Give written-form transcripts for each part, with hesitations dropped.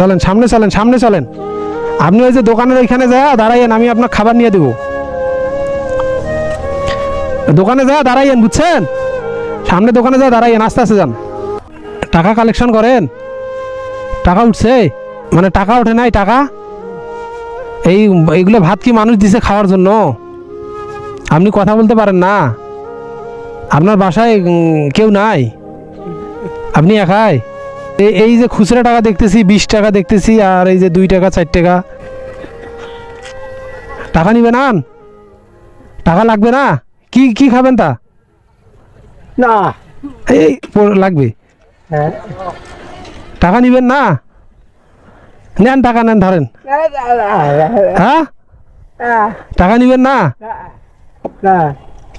চলেন সামনে চলেন, সামনে চলেন। আপনি ওই যে দোকানের ওইখানে যায় দাঁড়াইয়েন, আমি আপনার খাবার নিয়ে দেবো। দোকানে যায় দাঁড়াইয়েন, বুঝছেন? সামনে দোকানে যায় দাঁড়াইয়েন, আস্তে আস্তে যান। টাকা কালেকশন করেন? টাকা উঠছে? মানে টাকা ওঠে নাই? টাকা এইগুলো ভাত কি মানুষ দিছে খাওয়ার জন্য? আপনি কথা বলতে পারেন না? আপনার বাসায় কেউ নাই? আপনি একাই? এই যে খুচরা টাকা দেখতেছি 20 টাকা দেখতেছি, আর এই যে 2 টাকা 4 টাকা। টাকা নিবেন? আন, টাকা লাগবে না? কি কি খাবেন তা? না এই লাগবে। টাকা নিবেন না? নেন টাকা, নেন, ধরেন। হ্যাঁ, টাকা নিবেন না?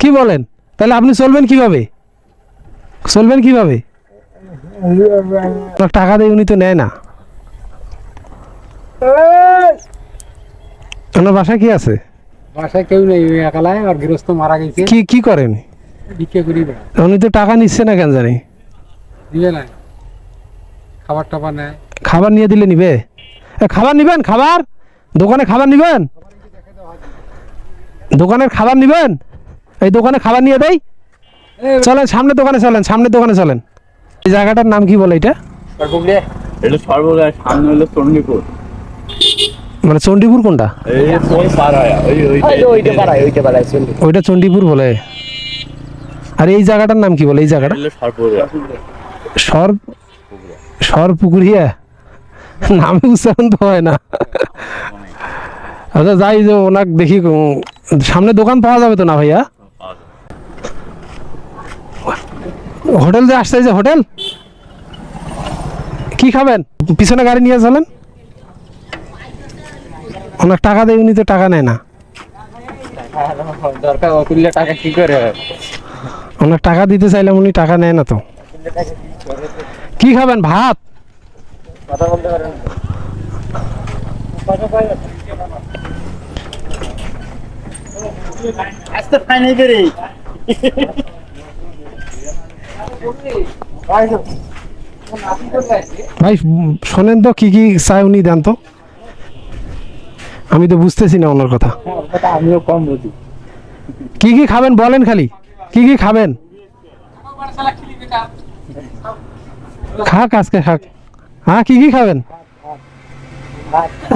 কি বলেন? তাহলে আপনি চলবেন কিভাবে? চলবেন কিভাবে? টাকা দেয়, উনি তো নেয় না। ওনার বাসায় কি আছে? বাসায় কেউ নেই, একালাই। আর গৃহস্থ মারা গেছে। কি কি করেন? ভিক্ষা করি। উনি তো টাকা নিচ্ছে না কেন জানি? দিবে না, খাবার টাবার নেয়। খাবার নিয়ে দিলে নিবে? খাবার নিবেন? খাবার দোকানে খাবার নিবেন? দোকানের খাবার নিবেন? এই দোকানে খাবার নিয়ে দেয়। চলেন সামনে দোকানে চলেন, সামনে দোকানে চলেন। এই জায়গাটার নাম কি বলে? এটা মানে চণ্ডীপুর কোনটা? ওইটা চণ্ডীপুর বলে। আর এই জায়গাটার নাম কি বলে? এই জায়গাটা সরপুকুরিয়া। নামে উচ্চারণ তো হয় না। আচ্ছা যাই, যে ওনাকে দেখি সামনে দোকান পাওয়া যাবে তো না ভাইয়া? হোটেল যে আসছে, যে হোটেল, কি খাবেন? পিছনে গাড়ি নিয়ে চলেন। অনেক টাকা দেয়, উনি তো টাকা নেয় না। টাকা কি করে? অনেক টাকা দিতে চাইলাম, উনি টাকা নেয় না তো। কি খাবেন? ভাত? ভাই শোনেন তো, কি কি চাই উনি দেন তো। আমি তো বুঝতেছি না ওনার কথা। আমিও কম বুঝি। কি কি খাবেন বলেন খালি, কি কি খাবেন? খাক আজকে, খাক। হ্যাঁ, কি কি খাবেন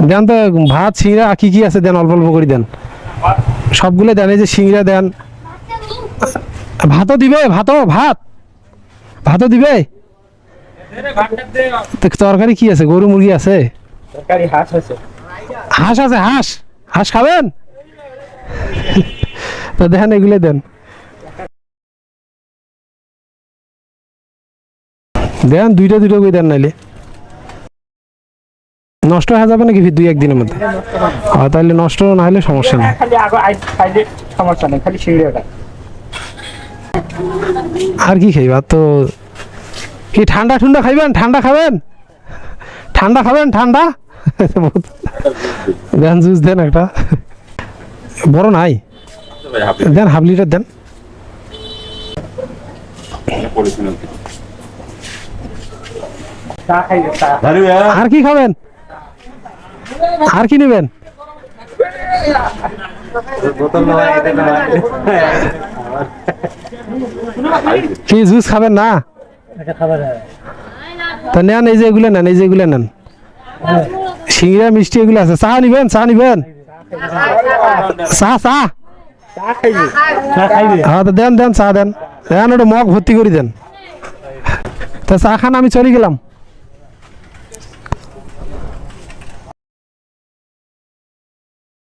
দেন তো। ভাত, সিংড়া, কি কি আছে দেন, অল্প অল্প করে দেন। সবগুলো দেন। এই যে সিংড়া দেন। ভাতও দিবে? ভাতও দিবে? তরকারি কি আছে? গরু মুরগি আছে? হাঁস আছে। হাঁস আছে? হাঁস, হাঁস খাবেন? তো দেন, এগুলো দেন। দেন দুইটা দুইটা করে দেন, নাইলে নষ্ট হয়ে যাবে নাকি 2-1 দিনের মধ্যে? তাহলে নষ্ট না হলে সমস্যা নেই। আর কি খাইবা তো? কি ঠান্ডা ঠান্ডা খাইবেন? ঠান্ডা খাবেন? ঠান্ডা খাবেন? ঠান্ডা দেন, জুস দেন একটা। বড় নাই? দেন, হাফ লিটার দেন। আর কি খাবেন? আর কি নেবেন? কি জুস খাবেন না? তা নেন, এই যে এগুলো নেন, এই যে এগুলো নেন। সিংড়া মিষ্টি এগুলো আছে। চা নিবেন? চা নিবেন? চা চা হ্যাঁ, দেন দেন, চা দেন। দেন, ওটা মগ ভর্তি করে দেন। তা চা খান, আমি চলে গেলাম।